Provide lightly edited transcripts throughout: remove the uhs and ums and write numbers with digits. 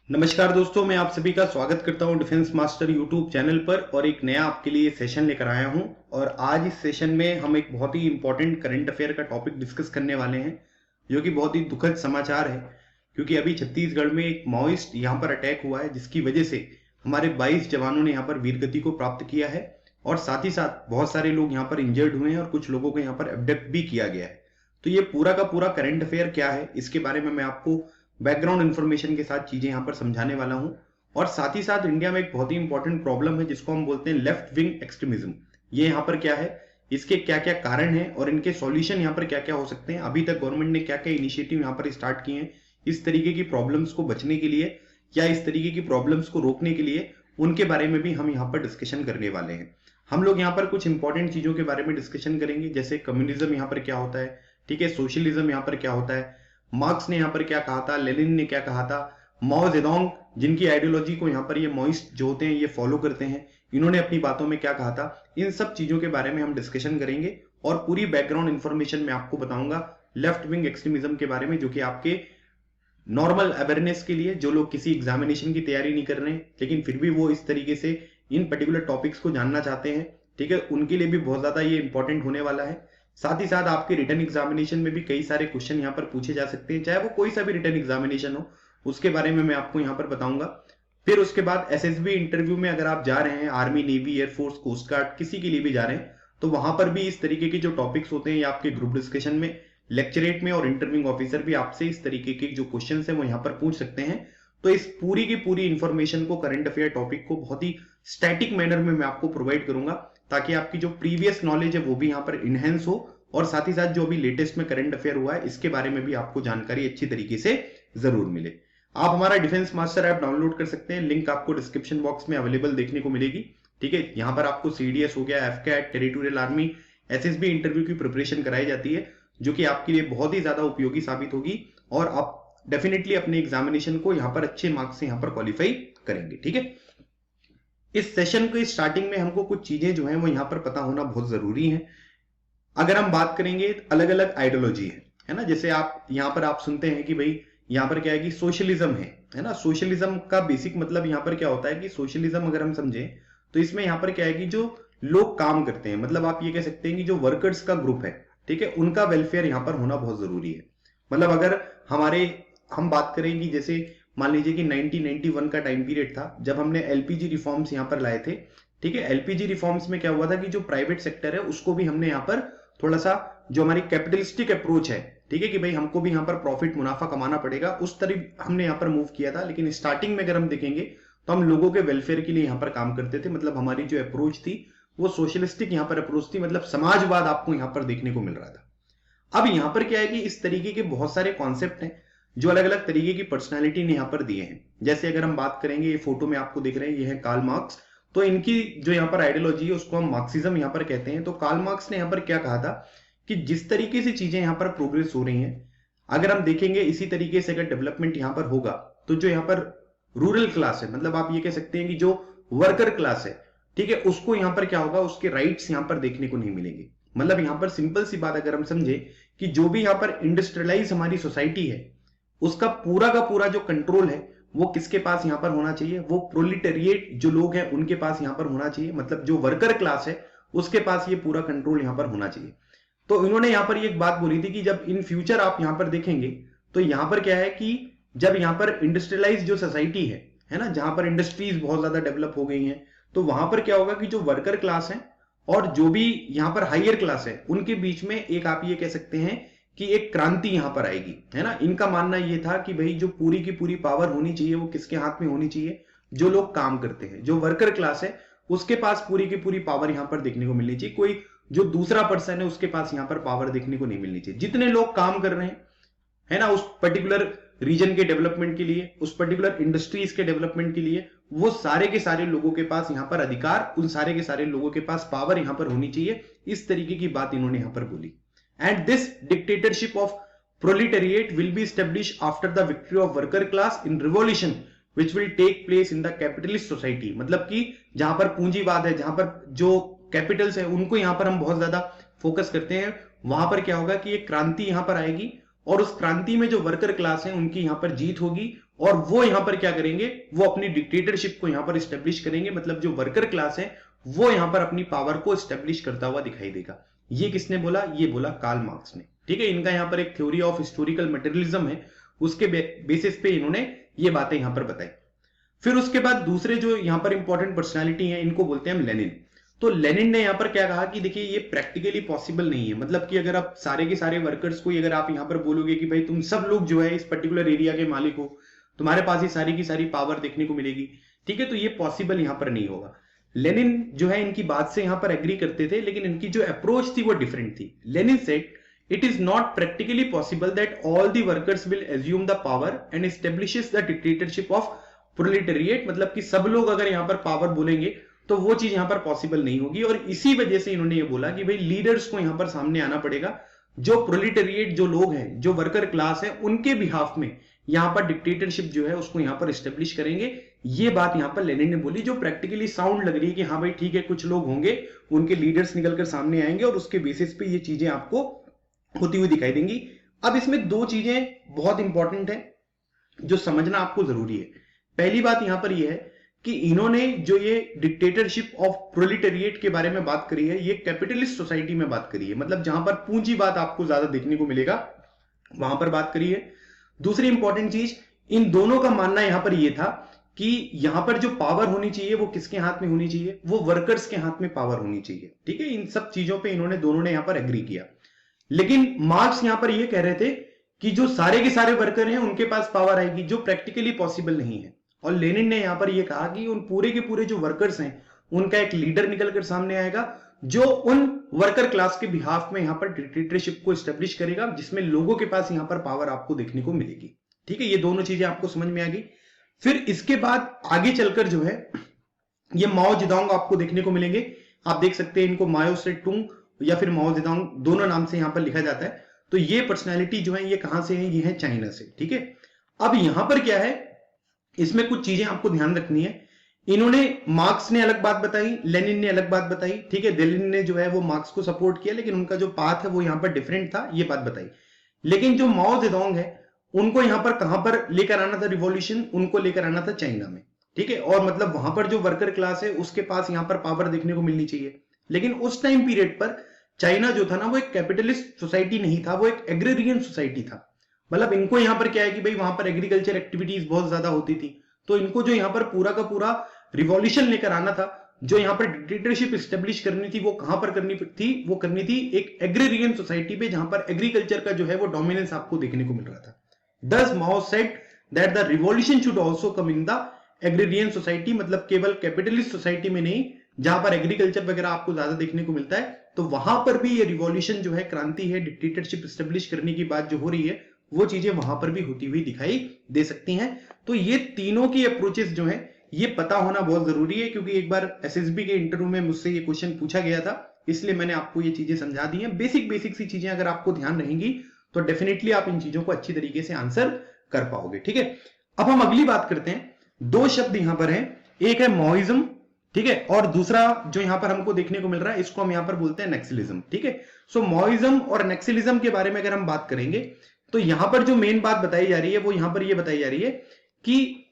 नमस्कार दोस्तों, मैं आप सभी का स्वागत करता हूं डिफेंस मास्टर यूट्यूब चैनल पर और एक नया आपके लिए सेशन लेकर आया हूं। और आज इस सेशन में हम एक बहुत ही इंपॉर्टेंट करंट अफेयर का टॉपिक डिस्कस करने वाले हैं, जो कि बहुत ही दुखद समाचार है। क्योंकि अभी छत्तीसगढ़ में एक माओइस्ट यहां पर अटैक हुआ है, जिसकी वजह से हमारे 22 जवानों ने यहां पर वीरगति को प्राप्त किया है और साथ ही साथ बहुत सारे लोग यहां पर इंजर्ड हुए हैं और कुछ लोगों को यहां पर एब्डक्ट भी किया गया है। तो ये पूरा का पूरा करंट अफेयर क्या है, इसके बारे में मैं आपको बैकग्राउंड इन्फॉर्मेशन के साथ चीजें यहां पर समझाने वाला हूं। और साथ ही साथ इंडिया में एक बहुत ही इंपॉर्टेंट प्रॉब्लम है, जिसको हम बोलते हैं लेफ्ट विंग एक्सट्रीमिज्म। ये यहां पर क्या है, इसके क्या क्या कारण हैं और इनके सॉल्यूशन यहां पर क्या क्या हो सकते हैं, अभी तक गवर्नमेंट ने क्या क्या इनिशिएटिव यहां पर स्टार्ट किए हैं इस तरीके की प्रॉब्लम्स को बचने के लिए या इस तरीके की प्रॉब्लम्स को रोकने के लिए, उनके बारे में भी हम यहाँ पर डिस्कशन करने वाले हैं। हम लोग यहाँ पर कुछ इंपॉर्टेंट चीजों के बारे में डिस्कशन करेंगे, जैसे कम्युनिज्म यहाँ पर क्या होता है, ठीक है, सोशलिज्म यहाँ पर क्या होता है, मार्क्स ने यहाँ पर क्या कहा था, लेनिन ने क्या कहा था, माओ जेडोंग जिनकी आइडियोलॉजी को यहाँ पर ये माओइस्ट जो होते हैं ये फॉलो करते हैं, इन्होंने अपनी बातों में क्या कहा था, इन सब चीजों के बारे में हम डिस्कशन करेंगे। और पूरी बैकग्राउंड इंफॉर्मेशन मैं आपको बताऊंगा लेफ्ट विंग एक्सट्रीमिज्म के बारे में, जो कि आपके नॉर्मल अवेयरनेस के लिए, जो लोग किसी एग्जामिनेशन की तैयारी नहीं कर रहे हैं लेकिन फिर भी वो इस तरीके से इन पर्टिकुलर टॉपिक्स को जानना चाहते हैं, ठीक है, उनके लिए भी बहुत ज्यादा ये इंपॉर्टेंट होने वाला है। साथ ही साथ आपके रिटर्न एग्जामिनेशन में भी कई सारे क्वेश्चन यहाँ पर पूछे जा सकते हैं, चाहे वो कोई सा भी रिटर्न एग्जामिनेशन हो, उसके बारे में मैं आपको यहाँ पर बताऊंगा। फिर उसके बाद एसएसबी इंटरव्यू में अगर आप जा रहे हैं, army, navy, air force, coast guard, किसी के लिए भी जा रहे हैं, तो वहां पर भी इस तरीके के जो टॉपिक्स होते हैं ये आपके ग्रुप डिस्कशन में, लेक्चरेट में और इंटरव्यूइंग ऑफिसर भी आपसे इस तरीके के जो क्वेश्चन है वो यहाँ पर पूछ सकते हैं। तो इस पूरी की पूरी इंफॉर्मेशन को, करंट अफेयर टॉपिक को बहुत ही स्टैटिक मैनर में मैं आपको प्रोवाइड करूंगा, ताकि आपकी जो प्रीवियस नॉलेज है वो भी यहाँ पर इनहेंस हो और साथ ही साथ जो अभी लेटेस्ट में करंट अफेयर हुआ है इसके बारे में भी आपको जानकारी अच्छी तरीके से जरूर मिले। आप हमारा डिफेंस मास्टर ऐप डाउनलोड कर सकते हैं, लिंक आपको डिस्क्रिप्शन बॉक्स में अवेलेबल देखने को मिलेगी, ठीक है। यहाँ पर आपको सीडीएस हो गया, AFCAT, territorial army, SSB interview की प्रिपरेशन कराई जाती है, जो कि आपके लिए बहुत ही ज्यादा उपयोगी साबित होगी और आप डेफिनेटली अपने एग्जामिनेशन को यहाँ पर अच्छे मार्क्स से यहाँ पर क्वालिफाई करेंगे, ठीक है। इस सेशन के स्टार्टिंग में हमको कुछ चीजें जो है वो यहाँ पर पता होना बहुत जरूरी है। अगर हम बात करेंगे, अलग अलग आइडियोलॉजी है ना, जैसे आप यहाँ पर आप सुनते हैं कि भाई यहाँ पर क्या है कि सोशलिज्म है ना। सोशलिज्म का बेसिक मतलब यहाँ पर क्या होता है कि सोशलिज्म अगर हम समझें तो इसमें यहाँ पर क्या है कि जो लोग काम करते हैं, मतलब आप ये कह सकते हैं कि जो वर्कर्स का ग्रुप है, ठीक है, उनका वेलफेयर यहाँ पर होना बहुत जरूरी है। मतलब अगर हम बात करें कि जैसे मान लीजिए कि 1991 का टाइम पीरियड था जब हमने एलपीजी रिफॉर्म्स यहाँ पर लाए थे, ठीक है। एलपीजी रिफॉर्म्स में क्या हुआ था कि जो प्राइवेट सेक्टर है उसको भी हमने यहाँ पर थोड़ा सा, जो हमारी कैपिटलिस्टिक अप्रोच है, ठीक है, कि भाई हमको भी यहाँ पर प्रॉफिट, मुनाफा कमाना पड़ेगा, उस तरह हमने यहाँ पर मूव किया था। लेकिन स्टार्टिंग में अगर हम देखेंगे तो हम लोगों के वेलफेयर के लिए यहाँ पर काम करते थे, मतलब हमारी जो अप्रोच थी वो सोशलिस्टिक यहाँ पर अप्रोच थी, मतलब समाजवाद आपको यहाँ पर देखने को मिल रहा था। अब यहाँ पर क्या है कि इस तरीके के बहुत सारे कॉन्सेप्ट हैं जो अलग अलग तरीके की पर्सनालिटी ने यहाँ पर दिए हैं। जैसे अगर हम बात करेंगे, ये फोटो में आपको दिख रहे हैं, ये है कार्ल मार्क्स, तो इनकी जो यहाँ पर आइडियोलॉजी है उसको हम मार्क्सिज्म यहाँ पर कहते हैं। तो कार्ल मार्क्स ने यहाँ पर क्या कहा था कि जिस तरीके से चीजें यहाँ पर प्रोग्रेस हो रही हैं, अगर हम देखेंगे इसी तरीके से अगर डेवलपमेंट यहाँ पर होगा तो जो यहाँ पर रूरल क्लास है, मतलब आप ये कह सकते हैं कि जो वर्कर क्लास है, ठीक है, उसको यहाँ पर क्या होगा, उसके राइट्स यहाँ पर देखने को नहीं मिलेंगे। मतलब यहाँ पर सिंपल सी बात अगर हम समझे कि जो भी यहाँ पर इंडस्ट्रियलाइज हमारी सोसाइटी है उसका पूरा का पूरा जो कंट्रोल है वो किसके पास यहाँ पर होना चाहिए, वो प्रोलिटेरिएट जो लोग हैं उनके पास यहाँ पर होना चाहिए, मतलब जो वर्कर क्लास है उसके पास ये पूरा कंट्रोल यहाँ पर होना चाहिए। तो इन्होंने यहाँ पर ये एक बात बोली थी कि जब इन फ्यूचर आप यहाँ पर देखेंगे तो यहाँ पर क्या है कि जब यहाँ पर इंडस्ट्रियलाइज जो सोसाइटी है ना, जहां पर इंडस्ट्रीज बहुत ज्यादा डेवलप हो गई हैं, तो वहां पर क्या होगा कि जो वर्कर क्लास है और जो भी यहाँ पर हायर क्लास है उनके बीच में एक, आप ये कह सकते हैं कि एक क्रांति यहां पर आएगी, है ना। इनका मानना यह था कि भाई जो पूरी की पूरी पावर होनी चाहिए वो किसके हाथ में होनी चाहिए, जो लोग काम करते हैं, जो वर्कर क्लास है उसके पास पूरी की पूरी पावर यहां पर देखने को मिलनी चाहिए। कोई जो दूसरा पर्सन है उसके पास यहां पर पावर देखने को नहीं मिलनी चाहिए। जितने लोग काम कर रहे हैं, है ना, उस पर्टिकुलर रीजन के डेवलपमेंट के लिए, उस पर्टिकुलर इंडस्ट्रीज के डेवलपमेंट के लिए, वो सारे के सारे लोगों के पास यहां पर अधिकार, उन सारे के सारे लोगों के पास पावर यहां पर होनी चाहिए। इस तरीके की बात इन्होंने यहां पर बोली। And this dictatorship of proletariat will be establish after the victory of worker class in revolution which will take place in the capitalist society. मतलब कि जहां पर पूंजीवाद है, जहां पर जो कैपिटल्स है उनको यहां पर हम बहुत ज्यादा फोकस करते हैं, वहां पर क्या होगा कि एक क्रांति यहां पर आएगी और उस क्रांति में जो वर्कर क्लास है उनकी यहां पर जीत होगी और वो यहां पर क्या करेंगे, वो अपनी डिक्टेटरशिप को यहां पर स्टेब्लिश करेंगे, मतलब जो वर्कर क्लास है वो यहां पर अपनी पावर को स्टेब्लिश करता हुआ दिखाई देगा। ये किसने बोला, ये बोला कार्ल मार्क्स ने। ठीक है, इनका यहां पर एक थ्योरी ऑफ हिस्टोरिकल मटेरियलिज्म है, उसके बेसिस पे इन्होंने ये बातें यहां पर बताई। फिर उसके बाद दूसरे जो यहां पर इंपॉर्टेंट पर्सनालिटी है, इनको बोलते हैं हम लेनिन। तो लेनिन ने यहां पर क्या कहा कि देखिए ये प्रैक्टिकली पॉसिबल नहीं है, मतलब कि अगर आप सारे के सारे वर्कर्स को अगर आप यहां पर बोलोगे कि भाई तुम सब लोग जो है इस पर्टिकुलर एरिया के मालिक हो, तुम्हारे पास ही सारी की सारी पावर देखने को मिलेगी, ठीक है, तो ये पॉसिबल यहां पर नहीं होगा। लेनिन जो है इनकी बात से यहां पर एग्री करते थे, लेकिन इनकी जो अप्रोच थी वो डिफरेंट थी। Lenin said it is not practically possible that all the workers will assume the power and establishes the dictatorship of proletariat, मतलब कि सब लोग अगर यहां पर पावर बोलेंगे तो वो चीज यहां पर पॉसिबल नहीं होगी। और इसी वजह से इन्होंने ये बोला कि भाई लीडर्स को यहां पर सामने आना पड़ेगा, जो प्रोलेटेरिएट जो लोग हैं, जो वर्कर क्लास है, उनके बिहाफ में यहां पर डिक्टेटरशिप जो है उसको यहां पर एस्टेब्लिश करेंगे। ये बात यहां पर लेनिन ने बोली, जो प्रैक्टिकली साउंड लग रही है कि हाँ भाई ठीक है, कुछ लोग होंगे, उनके लीडर्स निकलकर सामने आएंगे और उसके बेसिस पे ये चीजें आपको होती हुई दिखाई देंगी। अब इसमें दो चीजें बहुत इंपॉर्टेंट है जो समझना आपको जरूरी है। पहली बात यहां पर यह है कि इन्होंने जो ये डिक्टेटरशिप ऑफ प्रोलेटेरिएट के बारे में बात करी है, ये कैपिटलिस्ट सोसाइटी में बात करी है, मतलब जहां पर पूंजीवाद आपको ज्यादा देखने को मिलेगा वहां पर बात करी है। दूसरी इंपॉर्टेंट चीज, इन दोनों का मानना यहां पर यह था कि यहां पर जो पावर होनी चाहिए वो किसके हाथ में होनी चाहिए, वो वर्कर्स के हाथ में पावर होनी चाहिए। ठीक है, इन सब चीजों पर इन्होंने दोनों ने यहां पर एग्री किया। लेकिन मार्क्स यहां पर यह कह रहे थे कि जो सारे के सारे वर्कर हैं उनके पास पावर आएगी, जो प्रैक्टिकली पॉसिबल नहीं है। और लेनिन ने यहां पर यह कहा कि उन पूरे के पूरे जो वर्कर्स हैं उनका एक लीडर निकलकर सामने आएगा, जो उन वर्कर क्लास के बिहाफ में यहां पर डिक्टेटरशिप को एस्टेब्लिश करेगा, जिसमें लोगों के पास यहां पर पावर आपको देखने को मिलेगी। ठीक है, ये दोनों चीजें आपको समझ में आ गई। फिर इसके बाद आगे चलकर जो है ये माओ जेडोंग आपको देखने को मिलेंगे। आप देख सकते हैं इनको माओ से टुंग या फिर माओ जेडोंग दोनों नाम से यहां पर लिखा जाता है। तो ये पर्सनैलिटी जो है ये कहां से है, ये है चाइना से। ठीक है, अब यहां पर क्या है, इसमें कुछ चीजें आपको ध्यान रखनी है। इन्होंने, मार्क्स ने अलग बात बताई, लेनिन ने अलग बात बताई। ठीक है, लेनिन ने जो है वो मार्क्स को सपोर्ट किया, लेकिन उनका जो पाथ है वो यहां पर डिफरेंट था, ये बात बताई। लेकिन जो माओ जेडोंग है उनको यहां पर कहां पर लेकर आना था रिवॉल्यूशन, उनको लेकर आना था चाइना में। ठीक है, और मतलब वहां पर जो वर्कर क्लास है उसके पास यहां पर पावर देखने को मिलनी चाहिए। लेकिन उस टाइम पीरियड पर चाइना जो था ना वो एक कैपिटलिस्ट सोसाइटी नहीं था, वो एक एग्रेरियन सोसाइटी था। मतलब इनको यहां पर क्या है कि भाई वहां पर एग्रीकल्चर एक्टिविटीज बहुत ज्यादा होती थी, तो इनको जो यहां पर पूरा का पूरा रिवॉल्यूशन लेकर आना था, जो यहां पर डिक्टेटरशिप एस्टेब्लिश करनी थी, वो कहां पर करनी थी, वो करनी थी एक एग्रेरियन सोसाइटी पे, जहां पर एग्रीकल्चर का जो है वो डोमिनेंस आपको देखने को मिल रहा था। Thus Mao said that the revolution should also come in the agrarian society, मतलब केवल कैपिटलिस्ट सोसाइटी में नहीं, जहां पर एग्रीकल्चर वगैरह आपको ज्यादा देखने को मिलता है, तो वहां पर भी ये रिवॉल्यूशन जो है, क्रांति है, डिक्टेटरशिप एस्टेब्लिश करने की बात जो हो रही है, वो चीजें वहां पर भी होती हुई दिखाई दे सकती हैं। तो ये तीनों की अप्रोचेस जो है ये पता होना बहुत जरूरी है, क्योंकि एक बार एसएसबी के इंटरव्यू में मुझसे ये क्वेश्चन पूछा गया था, इसलिए मैंने आपको ये चीजें समझा दी हैं। बेसिक सी चीजें अगर आपको ध्यान रहेंगी तो डेफिनेटली आप इन चीजों को अच्छी तरीके से आंसर कर पाओगे। ठीक है, अब हम अगली बात करते हैं। दो शब्द यहां पर हैं, एक है माओइज्म, ठीक है, और दूसरा जो यहां पर हमको देखने को मिल रहा है इसको हम यहां पर बोलते हैं नक्सलिज्म। ठीक है, सो माओइज्म और नक्सलिज्म के बारे में अगर हम बात करेंगे तो यहां पर जो मेन बात बताई जा रही है वो यहां पर ये बताई जा रही है कि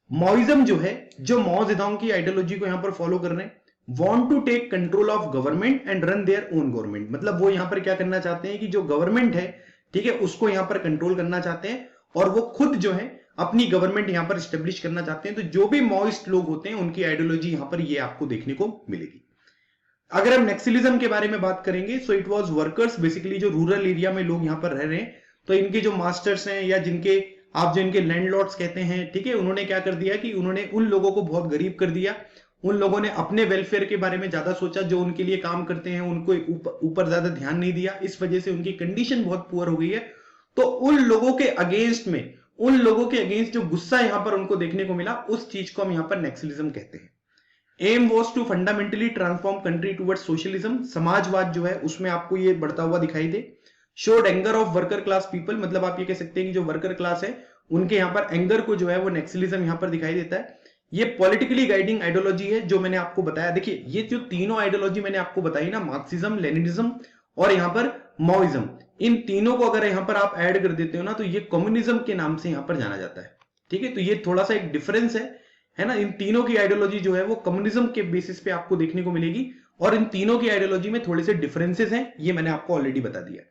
माओइज्म जो है, जो माओ जेडोंग की आइडियोलॉजी को यहां पर फॉलो कर रहे हैं, want to take control of government and run their own government. मतलब वो यहां पर क्या करना चाहते हैं कि जो गवर्नमेंट है, ठीक है, उसको यहां पर कंट्रोल करना चाहते हैं और वो खुद जो है अपनी गवर्नमेंट यहां पर एस्टेब्लिश करना चाहते हैं। तो जो भी माओइस्ट लोग होते हैं उनकी आइडियोलॉजी यहां पर ये आपको देखने को मिलेगी। अगर हम नक्सलिज्म के बारे में बात करेंगे, so it was workers, basically जो रूरल एरिया में लोग यहां पर रह रहे हैं, तो इनके जो मास्टर्स हैं या जिनके आप जो इनके लैंडलॉर्ड्स कहते हैं, ठीक है, उन्होंने क्या कर दिया कि उन्होंने उन लोगों को बहुत गरीब कर दिया। उन लोगों ने अपने वेलफेयर के बारे में ज्यादा सोचा, जो उनके लिए काम करते हैं उनको ऊपर ज्यादा ध्यान नहीं दिया। इस वजह से उनकी कंडीशन बहुत पुअर हो गई है। तो उन लोगों के अगेंस्ट में, उन लोगों के अगेंस्ट जो गुस्सा यहां पर उनको देखने को मिला, उस चीज को हम यहां पर नक्सलिज्म कहते हैं। Aim was to fundamentally transform country towards socialism, समाजवाद जो है उसमें आपको ये बढ़ता हुआ दिखाई दे। Showed anger of worker class people, मतलब आप ये कह सकते हैं कि जो वर्कर क्लास है उनके यहां पर एंगर को जो है वो नक्सलिज्म यहां पर दिखाई देता है। ये पॉलिटिकली गाइडिंग आइडियोलॉजी है जो मैंने आपको बताया। देखिए ये जो तीनों आइडियोलॉजी मैंने आपको बताई ना, मार्क्सिज्म, लेनिनिज्म और यहां पर माओइज्म, इन तीनों को अगर यहां पर आप ऐड कर देते हो ना तो ये कम्युनिज्म के नाम से यहां पर जाना जाता है। ठीक है, तो ये थोड़ा सा एक डिफरेंस है ना। इन तीनों की आइडियोलॉजी जो है वो कम्युनिज्म के बेसिस पे आपको देखने को मिलेगी, और इन तीनों की आइडियोलॉजी में थोड़े से डिफरेंसेस हैं, ये मैंने आपको ऑलरेडी बता दिया।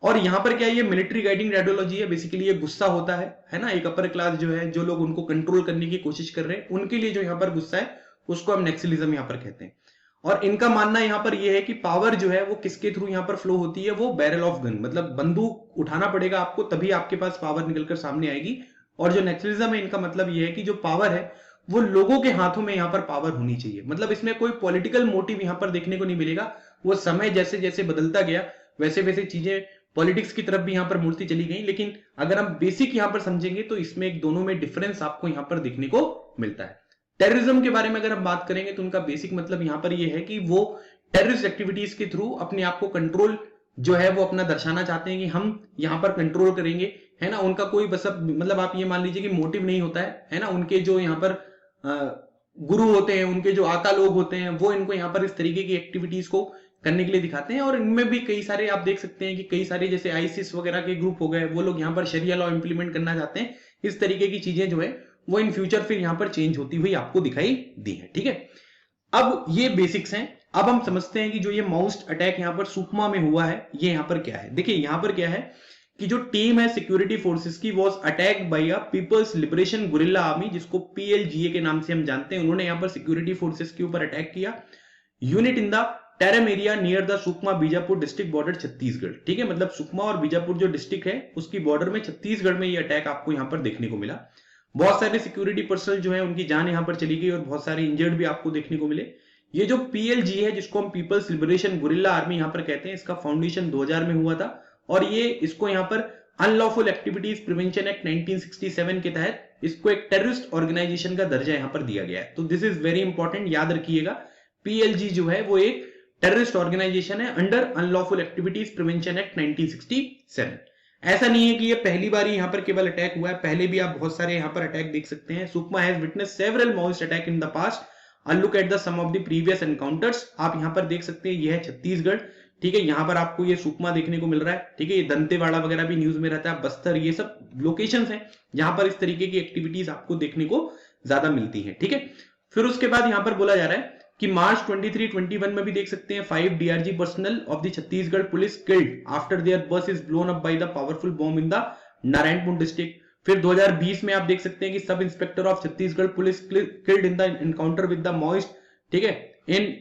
और यहां पर क्या है, ये मिलिट्री गाइडिंग आइडियोलॉजी है। बेसिकली ये गुस्सा होता है ना, एक अपर क्लास जो है, जो लोग उनको कंट्रोल करने की कोशिश कर रहे हैं, उनके लिए जो यहाँ पर गुस्सा है उसको हम नक्सलिज्म यहाँ पर कहते हैं। और इनका मानना यहाँ पर यह है कि पावर जो है वो किसके थ्रू यहाँ पर फ्लो होती है, वो बैरल ऑफ गन, मतलब बंदूक उठाना पड़ेगा आपको, तभी आपके पास पावर निकलकर सामने आएगी। और जो नक्सलिज्म है, इनका मतलब यह है कि जो पावर है वो लोगों के हाथों में यहाँ पर पावर होनी चाहिए। मतलब इसमें कोई पॉलिटिकल मोटिव यहाँ पर देखने को नहीं मिलेगा। वो समय जैसे जैसे बदलता गया वैसे वैसे चीजें पॉलिटिक्स की तरफ भी यहाँ पर मुड़ती चली गई। लेकिन अगर हम बेसिक यहाँ पर समझेंगे तो इसमें एक दोनों में डिफरेंस आपको यहाँ पर देखने को मिलता है। टेररिज्म के बारे में अगर हम बात करेंगे तो उनका बेसिक मतलब यहाँ पर यह है कि वो टेररिस्ट एक्टिविटीज के थ्रू अपने आप को कंट्रोल जो है वो अपना दर्शाना चाहते हैं कि हम यहाँ पर कंट्रोल करेंगे, है ना। उनका कोई बस मतलब आप ये मान लीजिए कि मोटिव नहीं होता है ना। उनके जो यहाँ पर गुरु होते हैं, उनके जो आका लोग होते हैं, वो इनको यहाँ पर इस तरीके की एक्टिविटीज को करने के लिए दिखाते हैं। और इनमें भी कई सारे आप देख सकते हैं कि कई सारे जैसे आईसिस वगैरह के ग्रुप हो गए, वो लोग यहाँ पर शरिया लॉ इंप्लीमेंट करना चाहते हैं। इस तरीके की चीजें जो है वो इन फ्यूचर फिर यहाँ पर चेंज होती हुई आपको दिखाई दी है, ठीक है। अब ये बेसिक्स हैं। अब हम समझते हैं कि जो ये माउस्ट अटैक यहाँ पर सुकमा में हुआ है, ये यहाँ पर क्या है। देखिए यहाँ पर क्या है कि जो टीम है सिक्योरिटी फोर्सेस की, was attacked by a people's liberation guerrilla army, जिसको पीएलजीए के नाम से हम जानते हैं। उन्होंने यहाँ पर सिक्योरिटी फोर्सेस के ऊपर अटैक किया। Unit in the term area near the Sukma Bijapur district border Chhattisgarh, ठीक है। मतलब सुकमा और बीजापुर जो डिस्ट्रिक्ट है उसकी बॉर्डर में छत्तीसगढ़ में ये अटैक आपको यहाँ पर देखने को मिला। बहुत सारे सिक्योरिटी पर्सनल जो है उनकी जान यहाँ पर चली गई और बहुत सारे इंजर्ड भी आपको देखने को मिले। ये जो पीएलजी है, जिसको हम पीपल्स लिबरेशन गुरिल्ला आर्मी यहाँ पर कहते हैं, इसका फाउंडेशन 2000 में हुआ था। और ये इसको यहाँ पर अनलॉफुल एक्टिविटीज प्रिवेंशन एक्ट 1967 के तहत इसको एक टेररिस्ट ऑर्गेनाइजेशन का दर्जा यहाँ पर दिया गया है। तो दिस इज वेरी इंपॉर्टेंट, याद रखिएगा। पीएलजी जो है वो एक टेररिस्ट ऑर्गेनाइजेशन है under unlawful activities prevention act 1967। ऐसा नहीं है कि ये पहली बार ही यहाँ पर केवल अटैक हुआ है, पहले भी आप बहुत सारे यहाँ पर अटैक देख सकते हैं। Sukma has witness several Maoist attack in the past. A look at the sum of the previous encounters. आप यहाँ पर देख सकते हैं, यह है छत्तीसगढ़, ठीक है। यहाँ पर आपको ये सुकमा देखने को मिल रहा है, ठीक है। ये दंतेवाड़ा वगैरह भी न्यूज में रहता है, बस्तर, ये सब लोकेशंस हैं जहां पर इस तरीके की एक्टिविटीज आपको देखने को ज्यादा मिलती है, ठीक है। फिर उसके बाद यहाँ पर बोला जा रहा है कि मार्च 23-21 में भी देख सकते हैं 5 DRG personnel of the Chhattisgarh police killed after their bus is blown up by the powerful bomb in the Narayanpur district. फिर 2020 में आप देख सकते हैं कि sub inspector of Chhattisgarh police killed in the encounter with the Maoist, ठीक है, इन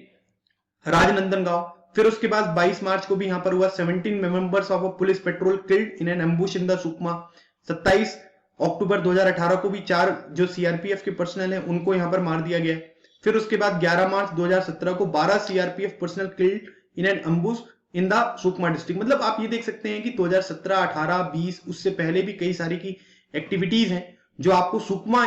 राजनंदनगांव। फिर उसके बाद 22 मार्च को भी यहां पर हुआ 17 members of a police petrol killed in an ambush in the Sukma. 27 अक्टूबर 2018 को भी 4 जो सीआरपीएफ के पर्सनल हैं उनको यहां पर मार दिया गया। फिर उसके बाद 11 मार्च 2017 को 12 CRPF personal killed in an ambush in the Sukma district. मतलब आप ये देख सकते हैं कि 2017, 18, 20 उससे पहले भी कई सारी की एक्टिविटीज हैं जो आपको सुकमा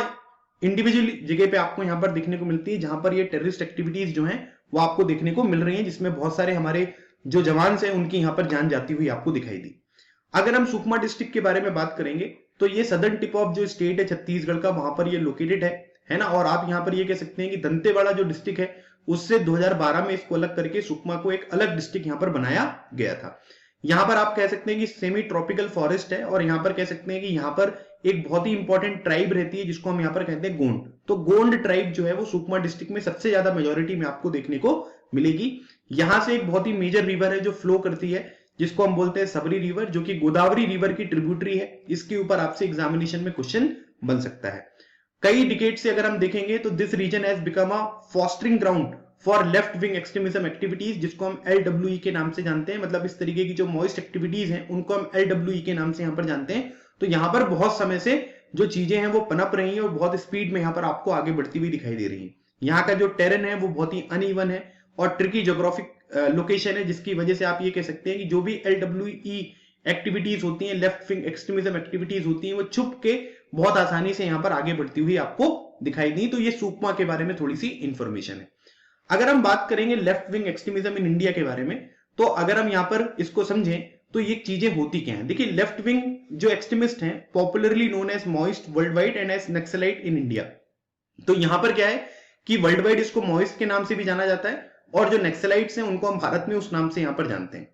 इंडिविजुअल जगह पे आपको यहां पर देखने को मिलती है, जहां पर ये टेररिस्ट एक्टिविटीज जो हैं वो आपको देखने को मिल रही हैं, जिसमें बहुत सारे हमारे जो जवान हैं उनकी यहां पर जान जाती हुई आपको दिखाई दी। अगर हम सुकमा डिस्ट्रिक्ट के बारे में बात करेंगे तो ये सदर्न टिप ऑफ जो स्टेट है छत्तीसगढ़ का, वहां पर ये लोकेटेड है ना। और आप यहां पर ये कह सकते हैं कि दंतेवाड़ा जो डिस्ट्रिक्ट है उससे 2012 में इसको अलग करके सुकमा को एक अलग डिस्ट्रिक्ट यहां पर बनाया गया था। यहां पर आप कह सकते हैं कि सेमी ट्रॉपिकल फॉरेस्ट है, और यहां पर कह सकते हैं कि यहां पर एक बहुत ही इंपॉर्टेंट ट्राइब रहती है जिसको हम यहां पर कहते हैं गोंड। तो गोंड ट्राइब जो है वो सुकमा डिस्ट्रिक्ट में सबसे ज्यादा मेजोरिटी में आपको देखने को मिलेगी। यहां से एक बहुत ही मेजर रिवर है जो फ्लो करती है, जिसको हम बोलते हैं सबरी रिवर, जो कि गोदावरी रिवर की ट्रिब्यूटरी है। इसके ऊपर आपसे एग्जामिनेशन में क्वेश्चन बन सकता है। कई डिकेड से अगर हम देखेंगे तो this region has become a fostering ground for left wing extremism activities, जिसको हम LWE के नाम से जानते हैं। मतलब इस तरीके की जो मॉइस्ट एक्टिविटीज हैं उनको हम LWE के नाम से यहां पर जानते हैं। तो यहां पर बहुत समय से जो चीजें हैं वो पनप रही हैं और बहुत स्पीड में यहां पर आपको आगे बढ़ती हुई दिखाई दे रही है। यहाँ का जो टेरेन है वो बहुत ही अनइवन है और ट्रिकी ज्योग्राफिक लोकेशन है, जिसकी वजह से आप ये कह सकते हैं कि जो भी LWE एक्टिविटीज होती हैं, लेफ्ट विंग एक्सट्रीमिज्म एक्टिविटीज होती हैं, वो छुप के बहुत आसानी से यहां पर आगे बढ़ती हुई आपको दिखाई दी। तो ये सुकमा के बारे में थोड़ी सी इंफॉर्मेशन है। अगर हम बात करेंगे left wing extremism in India के बारे में, तो अगर हम यहां पर इसको समझें तो ये चीजें होती क्या हैं। देखिए, लेफ्ट विंग जो एक्सट्रीमिस्ट हैं popularly known as Maoist world wide and as Naxalite in India. तो यहां पर क्या है कि वर्ल्ड वाइड इसको मॉइस्ट के नाम से भी जाना जाता है, और जो नक्सलाइट्स हैं उनको हम भारत में उस नाम से यहां पर जानते हैं।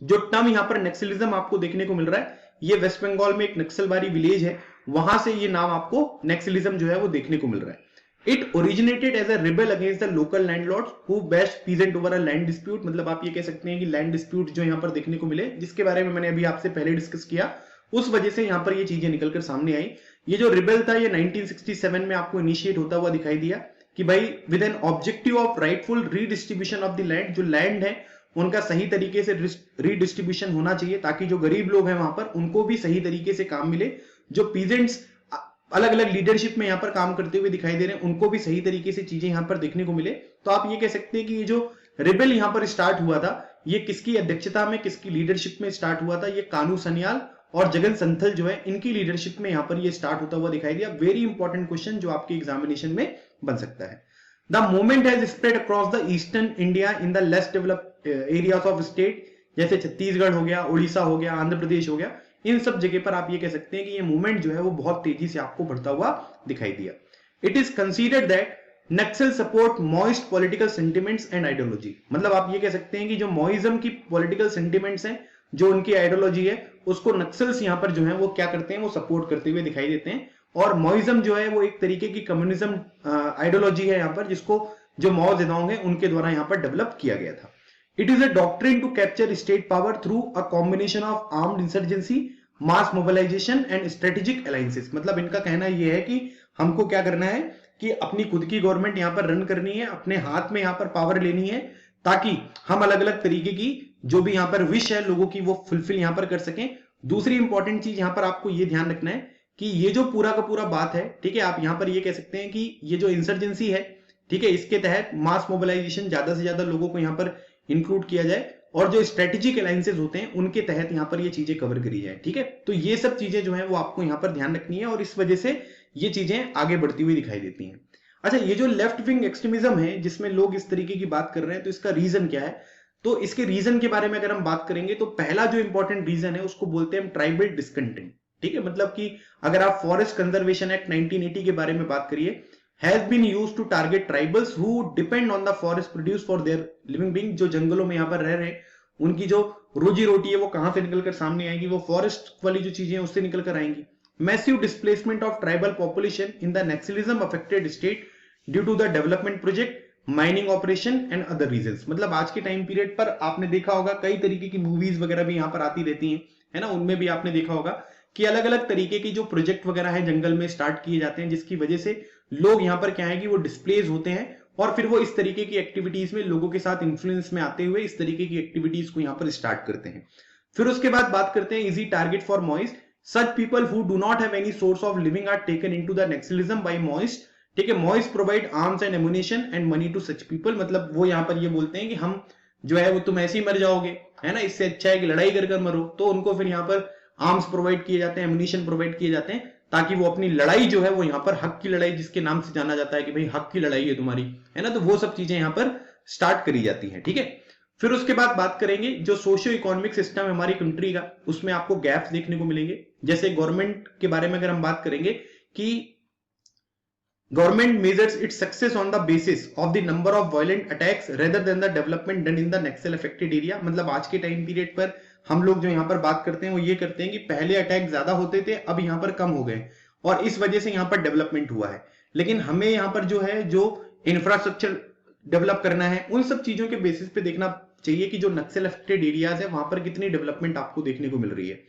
जो टर्म यहां पर नक्सलिज्म आपको देखने को मिल रहा है, ये वेस्ट बंगाल में एक नक्सलबारी विलेज है वहां से ये नाम आपको नक्सलिज्म जो है वो देखने को मिल रहा है। It originated as a rebel against the local landlords who best peasant over a land dispute. मतलब आप ये कह सकते हैं कि लैंड डिस्प्यूट जो यहाँ पर देखने को मिले, जिसके बारे में मैंने अभी आपसे पहले डिस्कस किया, उस वजह से यहाँ पर ये चीजें निकलकर सामने आई। ये जो रिबेल था ये 1967 में आपको इनिशिएट होता हुआ दिखाई दिया कि भाई with an objective of rightful redistribution of the land, जो लैंड है उनका सही तरीके से रीडिस्ट्रीब्यूशन होना चाहिए ताकि जो गरीब लोग हैं वहां पर उनको भी सही तरीके से काम मिले, जो पीजेंट्स अलग अलग लीडरशिप में यहाँ पर काम करते हुए दिखाई दे रहे हैं उनको भी सही तरीके से चीजें यहाँ पर देखने को मिले। तो आप ये कह सकते हैं कि ये जो रिबेल यहाँ पर स्टार्ट हुआ था ये किसकी अध्यक्षता में, किसकी लीडरशिप में स्टार्ट हुआ था? ये कानू सन्याल और जगन संथल जो है इनकी लीडरशिप में यहाँ पर ये स्टार्ट होता हुआ दिखाई दिया। वेरी इंपॉर्टेंट क्वेश्चन जो आपके एग्जामिनेशन में बन सकता है। The movement has spread across the eastern India in the less developed areas of state, जैसे छत्तीसगढ़ हो गया, उड़ीसा हो गया, आंध्र प्रदेश हो गया, इन सब जगह पर आप ये कह सकते हैं कि ये मूवमेंट जो है वो बहुत तेजी से आपको बढ़ता हुआ दिखाई दिया। It is considered that Naxal support moist political sentiments and ideology. मतलब आप ये कह सकते हैं कि जो मॉइज्म की पॉलिटिकल सेंटिमेंट्स हैं, जो उनकी आइडियोलॉजी है, उसको नक्सल्स यहाँ पर जो है वो क्या करते हैं, वो सपोर्ट करते हुए दिखाई देते हैं। और मॉइज्म जो है वो एक तरीके की कम्युनिज्म आइडियोलॉजी है यहाँ पर, जिसको जो माओ जेडोंग है उनके द्वारा यहाँ पर डेवलप किया गया था। It is a doctrine to capture state power through a combination of armed insurgency, mass mobilization and strategic alliances। मतलब इनका कहना यह है कि हमको क्या करना है कि अपनी खुद की गवर्नमेंट यहाँ पर रन करनी है, अपने हाथ में यहाँ पर पावर लेनी है, ताकि हम अलग अलग तरीके की जो भी यहाँ पर विश है लोगों की वो फुलफिल यहाँ पर कर सकें। दूसरी इंपॉर्टेंट चीज यहाँ पर आपको ये ध्यान रखना है कि ये जो पूरा का पूरा बात है, ठीक है, आप यहाँ पर ये कह सकते हैं कि ये जो इंसर्जेंसी है, ठीक है, इसके तहत मास मोबिलाइजेशन, ज्यादा से ज्यादा लोगों को यहाँ पर इंक्लूड किया जाए और जो स्ट्रेटेजिक अलायंसेस होते हैं उनके तहत यहाँ पर ये चीजें कवर करी जाए। ठीक है, तो ये सब चीजें जो है वो आपको यहाँ पर ध्यान रखनी है और इस वजह से ये चीजें आगे बढ़ती हुई दिखाई देती हैं। अच्छा, ये जो लेफ्ट विंग एक्सट्रीमिज्म है जिसमें लोग इस तरीके की बात कर रहे हैं, तो इसका रीजन क्या है? तो इसके रीजन के बारे में अगर हम बात करेंगे तो पहला जो इंपॉर्टेंट रीजन है उसको बोलते हैं ट्राइबल डिस्कंटेंट। ठीक है, मतलब कि अगर आप फॉरेस्ट कंजर्वेशन एक्ट 1980 के बारे में बात करिए, has been used to target tribals who depend on the forest produce for their living being। जो जंगलों में यहाँ पर रह रहे हैं उनकी जो रोजी रोटी है वो कहां से निकलकर सामने आएगी? वो फॉरेस्ट वाली जो चीजें हैं उससे निकलकर आएंगी। Massive displacement of tribal population in the Naxalism affected state due to the development project, mining operation and other reasons. मतलब आज के टाइम पीरियड पर आपने देखा होगा कई तरीके की मूवीज वगैरह भी यहाँ पर आती रहती हैं, है ना, उनमें भी आपने देखा होगा कि अलग अलग तरीके की जो प्रोजेक्ट वगैरह है जंगल में स्टार्ट किए जाते हैं, जिसकी वजह से लोग यहाँ पर क्या है कि वो डिस्प्लेस होते हैं और फिर वो इस तरीके की एक्टिविटीज में लोगों के साथ इन्फ्लुएंस में आते हुए इस तरीके की एक्टिविटीज को यहाँ पर स्टार्ट करते हैं। फिर उसके बाद बात करते हैं easy target for Maoist. Such people who do not have any source of living are taken into the Naxalism by Maoist. ठीक है, Maoist provide arms and ammunition and money to such people. मतलब वो यहाँ पर ये बोलते हैं कि हम जो है वो तुम ऐसे ही मर जाओगे, है ना, इससे अच्छा है कि लड़ाई कर मरो। तो उनको फिर यहाँ पर आर्म्स प्रोवाइड किए जाते हैं, एमुनिशन प्रोवाइड किए जाते हैं, ताकि वो अपनी लड़ाई जो है वो यहाँ पर हक की लड़ाई, जिसके नाम से जाना जाता है कि भाई हक की लड़ाई है तुम्हारी, है ना, तो वो सब चीजें यहाँ पर स्टार्ट करी जाती हैं। ठीक है, फिर उसके बाद बात करेंगे जो सोशियो इकोनॉमिक सिस्टम है हमारी कंट्री का, उसमें आपको गैप्स देखने को मिलेंगे। जैसे गवर्नमेंट के बारे में अगर हम बात करेंगे कि government measures its success on the basis of the number of violent attacks rather than the development done in the Naxal affected area. मतलब आज के टाइम पीरियड पर हम लोग जो यहाँ पर बात करते हैं वो ये करते हैं कि पहले अटैक ज्यादा होते थे, अब यहाँ पर कम हो गए और इस वजह से यहाँ पर डेवलपमेंट हुआ है। लेकिन हमें यहाँ पर जो है जो इंफ्रास्ट्रक्चर डेवलप करना है उन सब चीजों के बेसिस पे देखना चाहिए कि जो नक्सल अफेक्टेड एरियाज है वहां पर कितनी डेवलपमेंट आपको देखने को मिल रही है।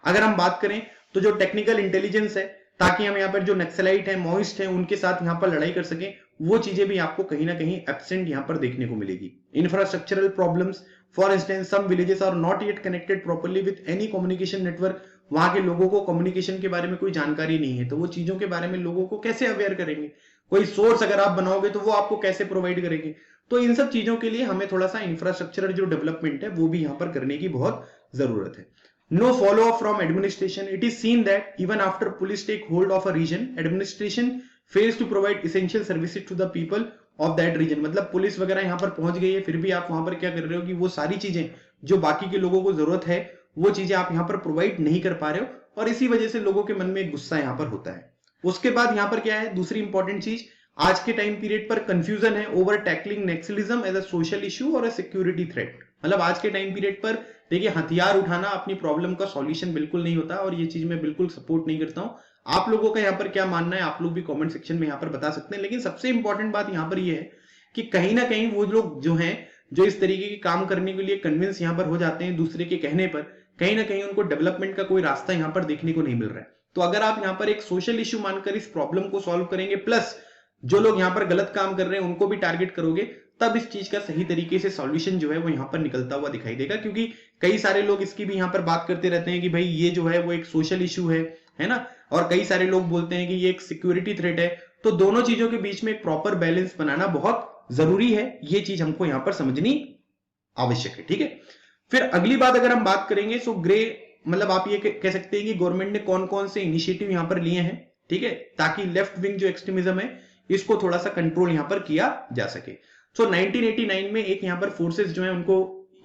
अगर हम बात करें तो जो टेक्निकल इंटेलिजेंस है, ताकि हम यहाँ पर जो नक्सलाइट है, मॉइस्ट है, उनके साथ यहाँ पर लड़ाई कर सकें, वो चीजें भी आपको कहीं ना कहीं एब्सेंट यहाँ पर देखने को मिलेगी। Infrastructural problems, for instance some villages are not yet connected properly with any communication network. वहां के लोगों को कम्युनिकेशन के बारे में कोई जानकारी नहीं है, तो वो चीजों के बारे में लोगों को कैसे अवेयर करेंगे? कोई सोर्स अगर आप बनाओगे तो वो आपको कैसे प्रोवाइड करेंगे? तो इन सब चीजों के लिए हमें थोड़ा सा इंफ्रास्ट्रक्चरल जो डेवलपमेंट है वो भी यहाँ पर करने की बहुत जरूरत है। No follow-up from administration. It is seen that even after police take hold of a region, administration fails to provide essential services to the people of that region। मतलब पुलिस वगैरह यहाँ पर पहुंच गई है, फिर भी आप वहां पर क्या कर रहे हो कि वो सारी चीजें जो बाकी के लोगों को जरूरत है वो चीजें आप यहाँ पर प्रोवाइड नहीं कर पा रहे हो, और इसी वजह से लोगों के मन में एक गुस्सा यहाँ पर होता है। उसके बाद यहाँ पर क्या है, दूसरी इंपॉर्टेंट चीज, आज के टाइम पीरियड पर कंफ्यूजन है over tackling Naxalism as a social issue और अ सिक्योरिटी थ्रेट। मतलब आज के टाइम पीरियड पर देखिए, हथियार उठाना अपनी प्रॉब्लम का सॉल्यूशन बिल्कुल नहीं होता, और ये चीज मैं बिल्कुल सपोर्ट नहीं करता हूं। आप लोगों का यहाँ पर क्या मानना है, आप लोग भी कमेंट सेक्शन में यहाँ पर बता सकते हैं। लेकिन सबसे इंपॉर्टेंट बात यहाँ पर ये है कि कहीं ना कहीं वो लोग जो हैं, जो इस तरीके के काम करने के लिए कन्विंस यहाँ पर हो जाते हैं दूसरे के कहने पर, कहीं ना कहीं उनको डेवलपमेंट का कोई रास्ता यहाँ पर देखने को नहीं मिल रहा है। तो अगर आप यहाँ पर एक सोशल इश्यू मानकर इस प्रॉब्लम को सॉल्व करेंगे, प्लस जो लोग यहाँ पर गलत काम कर रहे हैं उनको भी टारगेट करोगे, तब इस चीज का सही तरीके से सॉल्यूशन जो है वो यहाँ पर निकलता हुआ दिखाई देगा। क्योंकि कई सारे लोग इसकी भी यहाँ पर बात करते रहते हैं कि भाई ये जो है वो एक सोशल इश्यू है ना, और कई सारे लोग बोलते हैं कि ये एक सिक्योरिटी थ्रेट है। तो दोनों चीजों के बीच में एक प्रॉपर बैलेंस बनाना बहुत जरूरी है, ये चीज हमको यहाँ पर समझनी आवश्यक है, ठीक है। फिर अगली बात अगर हम बात करेंगे, सो ग्रे मतलब आप ये कह सकते हैं कि गवर्नमेंट ने कौन कौन से इनिशिएटिव यहाँ पर लिए हैं, ठीक है, ताकि लेफ्ट विंग जो एक्सट्रीमिज्म है इसको थोड़ा सा कंट्रोल यहाँ पर किया जा सके। सो 1989 में एक यहाँ पर फोर्सेस जो है उनको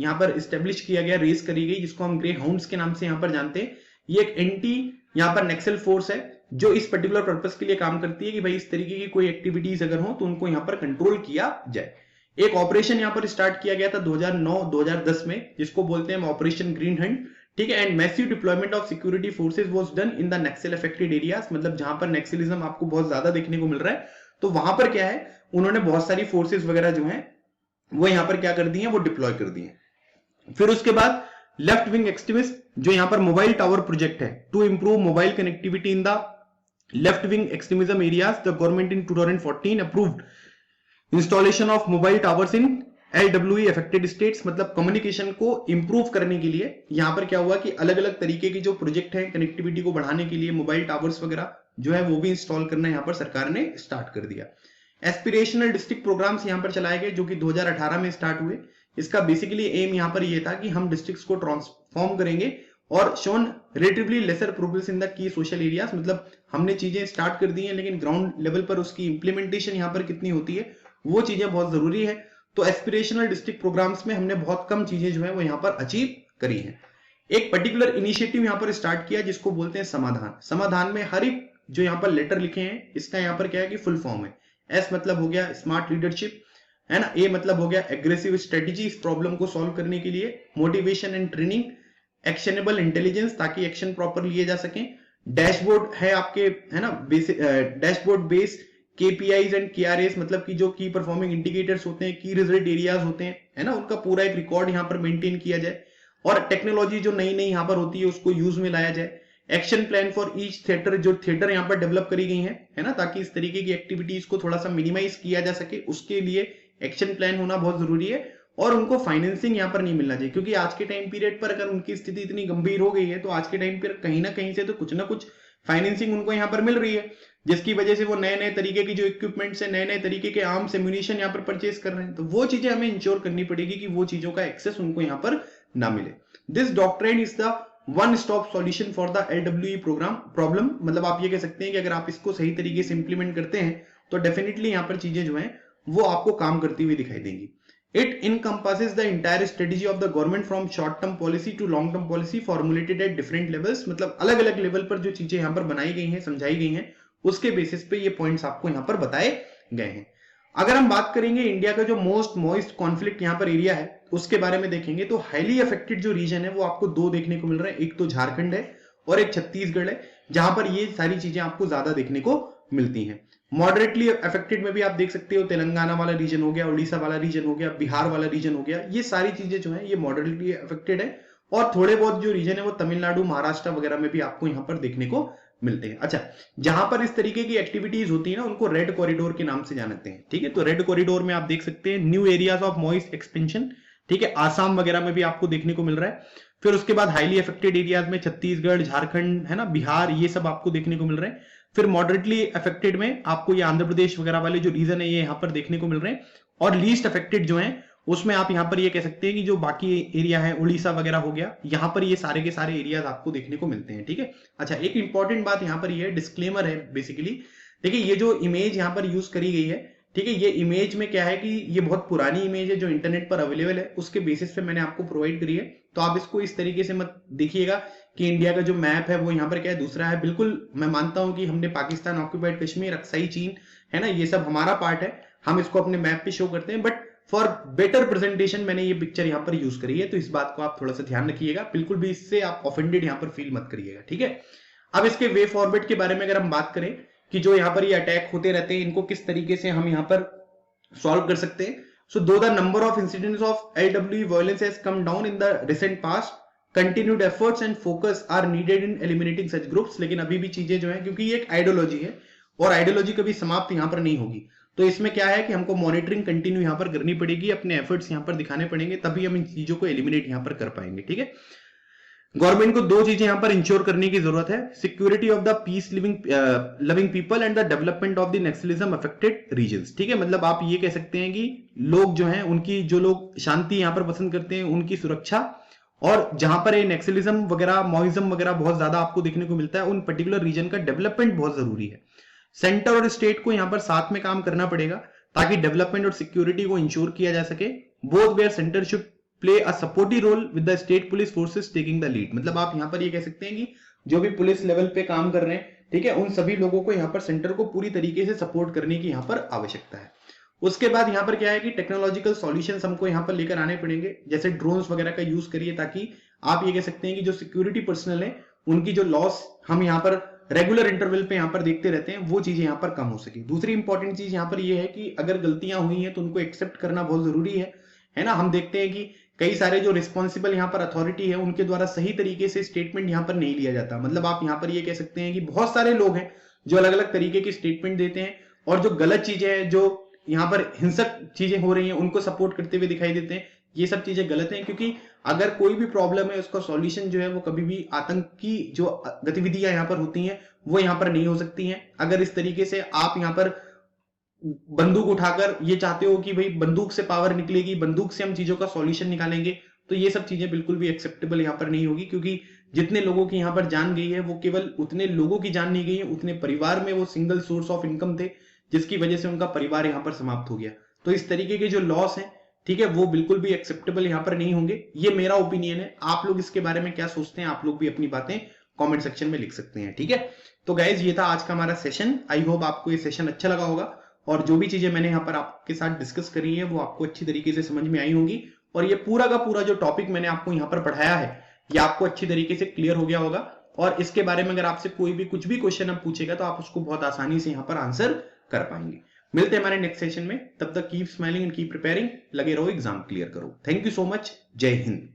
यहाँ पर इस्टेब्लिश किया गया, रेस करी गई, जिसको हम ग्रे हाउंड्स के नाम से यहाँ पर जानते हैं। ये एक एंटी यहाँ पर नक्सल फोर्स है जो इस पर्टिकुलर पर्पस के लिए काम करती है कि भाई इस तरीके की कोई एक्टिविटीज अगर हो तो उनको यहाँ पर कंट्रोल किया जाए। एक ऑपरेशन यहाँ पर स्टार्ट किया गया था 2009-2010 में, जिसको बोलते हैं ऑपरेशन ग्रीन हंट, ठीक है। And massive deployment of security forces was done in the Naxal affected areas, मतलब जहां पर नक्सलिज्म आपको बहुत ज्यादा देखने को मिल रहा है, तो वहां पर क्या है, उन्होंने बहुत सारी फोर्सेस वगैरह जो हैं वो यहाँ पर क्या कर दी हैं, वो डिप्लॉय कर दी हैं। फिर उसके बाद लेफ्ट विंग एक्सट्रीमिस्ट जो यहाँ पर मोबाइल टावर प्रोजेक्ट है to improve mobile connectivity in the left wing extremism areas, the government in 2014 approved installation of mobile towers in LWE affected states, मतलब कम्युनिकेशन को इंप्रूव करने के लिए यहां पर क्या हुआ कि अलग अलग तरीके की जो प्रोजेक्ट है कनेक्टिविटी को बढ़ाने के लिए मोबाइल टावर्स वगैरह जो है वो भी इंस्टॉल करना यहां पर सरकार ने स्टार्ट कर दिया। एस्पिरेशनल डिस्ट्रिक्ट प्रोग्राम्स यहां पर चलाए गए जो कि 2018 में स्टार्ट हुए। इसका बेसिकली एम यहां पर यह था कि हम डिस्ट्रिक्ट्स को ट्रांसफॉर्म करेंगे और shown relatively laser progress in the key social areas, मतलब हमने चीजें स्टार्ट कर दी हैं लेकिन ग्राउंड लेवल पर उसकी इंप्लीमेंटेशन यहां पर कितनी होती है वो चीजें बहुत जरूरी है। तो एस्पिरेशनल डिस्ट्रिक्ट प्रोग्राम्स में हमने बहुत कम चीजें जो है वो यहाँ पर अचीव करी हैं। एक पर्टिकुलर इनिशिएटिव यहाँ पर स्टार्ट किया जिसको बोलते हैं समाधान। समाधान में हर एक जो यहाँ पर लेटर लिखे हैं इसका यहाँ पर क्या है कि फुल फॉर्म है। एस मतलब हो गया स्मार्ट लीडरशिप, है ना। ए मतलब हो गया एग्रेसिव स्ट्रेटेजी इस प्रॉब्लम को सॉल्व करने के लिए, motivation and training, actionable intelligence ताकि एक्शन प्रॉपर लिए जा सके, डैशबोर्ड है आपके, है ना, dashboard base KPIs and KRAs, मतलब कि जो की परफॉर्मिंग इंडिकेटर्स होते हैं, की रिजल्ट एरियाज होते हैं, है ना, उनका पूरा एक रिकॉर्ड यहाँ पर मेंटेन किया जाए और टेक्नोलॉजी जो नई नई यहाँ पर होती है उसको यूज में लाया जाए। Action plan for each theatre, जो थिएटर यहाँ पर डेवलप करी गई है ना, ताकि इस तरीके की एक्टिविटीज को थोड़ा सा मिनिमाइज किया जा सके, उसके लिए एक्शन प्लान होना बहुत जरूरी है। और उनको फाइनेंसिंग यहाँ पर नहीं मिलना चाहिए, क्योंकि आज के टाइम पीरियड पर अगर उनकी स्थिति इतनी गंभीर हो गई है तो आज के टाइम पर कहीं ना कहीं से तो कुछ ना कुछ फाइनेंसिंग उनको यहाँ पर मिल रही है, जिसकी वजह से वो नए नए तरीके की जो इक्विपमेंट्स है, नए नए तरीके के आर्म्स एम्यूनिशन यहाँ पर परचेस कर रहे हैं। तो वो चीजें हमें इंश्योर करनी पड़ेगी कि वो चीजों का एक्सेस उनको यहाँ पर ना मिले। This doctrine is the one stop solution for the LWE program problem, मतलब आप ये कह सकते हैं कि अगर आप इसको सही तरीके से इंप्लीमेंट करते हैं तो डेफिनेटली यहाँ पर चीजें जो है वो आपको काम करती हुई दिखाई देंगी। It encompasses the entire strategy of the government from short-term policy to long-term policy formulated at different levels, मतलब अलग अलग लेवल पर जो चीजें यहाँ पर बनाई गई हैं, समझाई गई हैं, उसके बेसिस पे ये पॉइंट्स आपको यहाँ पर बताए गए हैं। अगर हम बात करेंगे इंडिया का जो मोस्ट मॉइस्ट कॉन्फ्लिक्ट यहाँ पर एरिया है उसके बारे में देखेंगे तो हाईली अफेक्टेड जो रीजन है वो आपको दो देखने को मिल रहा है, एक तो झारखंड है और एक छत्तीसगढ़ है, जहां पर ये सारी चीजें आपको ज्यादा देखने को मिलती हैं। मॉडरेटली अफेक्टेड में भी आप देख सकते हो तेलंगाना वाला रीजन हो गया, उड़ीसा वाला रीजन हो गया, बिहार वाला रीजन हो गया, ये सारी चीजें जो है ये मॉडरेटली अफेक्टेड है। और थोड़े बहुत जो रीजन है वो तमिलनाडु, महाराष्ट्र वगैरह में भी आपको यहाँ पर देखने को मिलते हैं। अच्छा, जहां पर इस तरीके की एक्टिविटीज होती है ना उनको रेड कॉरिडोर के नाम से जानते हैं, ठीक है। तो रेड कॉरिडोर में आप देख सकते हैं new areas of moist expansion, ठीक है, आसाम वगैरह में भी आपको देखने को मिल रहा है। फिर उसके बाद हाईली अफेक्टेड एरियाज में छत्तीसगढ़, झारखंड, है ना, बिहार, ये सब आपको देखने को मिल रहे हैं। फिर मॉडरेटली अफेक्टेड में आपको ये आंध्र प्रदेश वगैरह वाले जो रीजन है ये यहाँ पर देखने को मिल रहे हैं। और लीस्ट अफेक्टेड जो है उसमें आप यहाँ पर ये कह सकते हैं कि जो बाकी एरिया है उड़ीसा वगैरह हो गया, यहाँ पर ये सारे के सारे एरियाज आपको देखने को मिलते हैं, ठीक है। अच्छा, एक इंपॉर्टेंट बात यहाँ पर ये डिस्क्लेमर है बेसिकली, देखिए ये जो इमेज यहाँ पर यूज करी गई है, ठीक है, ये इमेज में क्या है कि ये बहुत पुरानी इमेज है जो इंटरनेट पर अवेलेबल है, उसके बेसिस पे मैंने आपको प्रोवाइड करी है। तो आप इसको इस तरीके से मत देखिएगा कि इंडिया का जो मैप है वो यहाँ पर क्या है दूसरा है। बिल्कुल मैं मानता हूं कि हमने पाकिस्तान ऑक्यूपाइड कश्मीर, अक्साई चीन, है ना, ये सब हमारा पार्ट है, हम इसको अपने मैप पे शो करते हैं, बट फॉर बेटर प्रेजेंटेशन मैंने ये पिक्चर यहाँ पर यूज करी है, तो इस बात को आप थोड़ा सा ध्यान रखिएगा, बिल्कुल भी इससे आप ऑफेंडेड यहाँ पर फील मत करिएगा, ठीक है। अब इसके वे फॉरवर्ड के बारे में अगर हम बात करें कि जो यहाँ पर ये अटैक होते रहते हैं, इनको किस तरीके से हम यहाँ पर सॉल्व कर सकते हैं. So though the number of incidents of LWE violence has come down in the recent past, continued efforts and focus are needed in eliminating such groups. लेकिन अभी भी चीजें जो है, क्योंकि ये एक आइडियोलॉजी है और आइडियोलॉजी कभी समाप्त यहाँ पर नहीं होगी, तो इसमें क्या है कि हमको मॉनिटरिंग कंटिन्यू यहाँ पर करनी पड़ेगी, अपने एफर्ट्स यहाँ पर दिखाने पड़ेंगे, तभी हम इन चीजों को एलिमिनेट यहाँ पर कर पाएंगे. ठीक है. गवर्नमेंट को दो चीजें यहां पर इंश्योर करने की जरूरत है, security of the peace loving people and the development of the Naxalism affected regions. ठीक है. मतलब आप ये कह सकते हैं कि लोग जो हैं, उनकी जो लोग शांति यहां पर पसंद करते हैं, उनकी सुरक्षा, और जहां पर ये नक्सलिज्म वगैरह, माओइज्म वगैरह बहुत ज्यादा आपको देखने को मिलता है, उन पर्टिकुलर रीजन का डेवलपमेंट बहुत जरूरी है. सेंटर और स्टेट को यहां पर साथ में काम करना पड़ेगा ताकि डेवलपमेंट और सिक्योरिटी को इंश्योर किया जा सके. Both where centre should play a supportive role with the state police forces taking the lead. मतलब आप यहां पर ये कह सकते हैं कि जो भी पुलिस लेवल पे काम कर रहे हैं, ठीक है, उन सभी लोगों को यहां पर सेंटर को पूरी तरीके से सपोर्ट करने की यहां पर आवश्यकता है. उसके बाद यहां पर क्या है कि टेक्नोलॉजिकल सॉल्यूशंस हमको यहां पर लेकर आने पड़ेंगे, जैसे ड्रोन्स वगैरह का यूज करिए, ताकि आप ये कह सकते हैं कि जो सिक्योरिटी पर्सनल है, उनकी जो लॉस हम यहां पर रेगुलर इंटरवल पे यहां पर देखते रहते हैं, वो चीजें यहां पर कम हो सके. दूसरी इंपॉर्टेंट चीज यहां पर ये है कि अगर गलतियां हुई हैं तो उनको एक्सेप्ट करना बहुत जरूरी है ना. हम देखते हैं कि कई सारे जो रिस्पॉन्सिबल यहाँ पर अथॉरिटी है, उनके द्वारा सही तरीके से स्टेटमेंट यहाँ पर नहीं लिया जाता. मतलब आप यहाँ पर ये कह सकते हैं कि बहुत सारे लोग हैं जो अलग अलग तरीके की स्टेटमेंट देते हैं, और जो गलत चीजें हैं, जो यहाँ पर हिंसक चीजें हो रही हैं, उनको सपोर्ट करते हुए दिखाई देते हैं. ये सब चीजें गलत हैं, क्योंकि अगर कोई भी प्रॉब्लम है, उसका सॉल्यूशन जो है वो कभी भी आतंक की जो गतिविधियां यहाँ पर होती हैं, वो यहाँ पर नहीं हो सकती हैं. अगर इस तरीके से आप यहाँ पर बंदूक उठाकर ये चाहते हो कि भाई बंदूक से पावर निकलेगी, बंदूक से हम चीजों का सॉल्यूशन निकालेंगे, तो ये सब चीजें बिल्कुल भी एक्सेप्टेबल यहाँ पर नहीं होगी. क्योंकि जितने लोगों की यहाँ पर जान गई है, वो केवल उतने लोगों की जान नहीं गई है, उतने परिवार में वो सिंगल सोर्स ऑफ इनकम थे, जिसकी वजह से उनका परिवार यहाँ पर समाप्त हो गया. तो इस तरीके के जो लॉस है, ठीक है, वो बिल्कुल भी एक्सेप्टेबल यहाँ पर नहीं होंगे. ये मेरा ओपिनियन है. आप लोग इसके बारे में क्या सोचते हैं? आप लोग भी अपनी बातें कमेंट सेक्शन में लिख सकते हैं. ठीक है. तो गाइज, ये था आज का हमारा सेशन. आई होप आपको ये सेशन अच्छा लगा होगा, और जो भी चीजें मैंने यहाँ पर आपके साथ डिस्कस करी है, वो आपको अच्छी तरीके से समझ में आई होंगी, और ये पूरा का पूरा जो टॉपिक मैंने आपको यहाँ पर पढ़ाया है, ये आपको अच्छी तरीके से क्लियर हो गया होगा. और इसके बारे में अगर आपसे कोई भी कुछ भी क्वेश्चन अब पूछेगा, तो आप उसको बहुत आसानी से यहाँ पर आंसर कर पाएंगे. मिलते हैं हमारे नेक्स्ट सेशन में. तब तक keep smiling and keep preparing. लगे रहो, एग्जाम क्लियर करो. Thank you so much. जय हिंद.